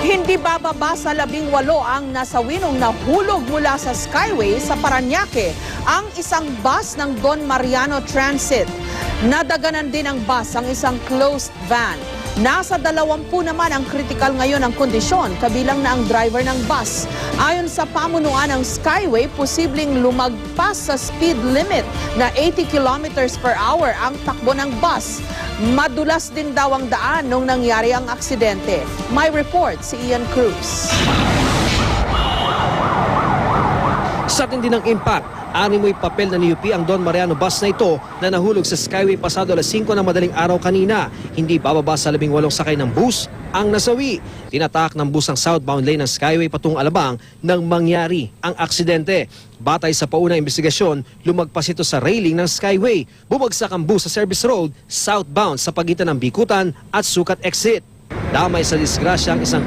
Hindi bababa sa 18 ang nasawi nung nahulog mula sa Skyway sa Parañaque ang isang bus ng Don Mariano Transit. Nadaganan din ang bus ang isang closed van. Nasa 20 naman ang critical ngayon ang kondisyon, kabilang na ang driver ng bus. Ayon sa pamunuan ng Skyway, posibleng lumagpas sa speed limit na 80 kilometers per hour ang takbo ng bus. Madulas din daw ang daan nung nangyari ang aksidente. May report si Ian Cruz. Sa tindi ng impact, animoy papel na UP ang Don Mariano bus na ito na nahulog sa Skyway pasado alas 5 ng madaling araw kanina. Hindi bababa sa 18 sakay ng bus ang nasawi. Tinatak ng bus ang southbound lane ng Skyway patungong Alabang nang mangyari ang aksidente. Batay sa paunang investigasyon, lumagpas ito sa railing ng Skyway. Bumagsak ang bus sa service road southbound sa pagitan ng Bikutan at Sukat exit. Damay sa disgrasya ang isang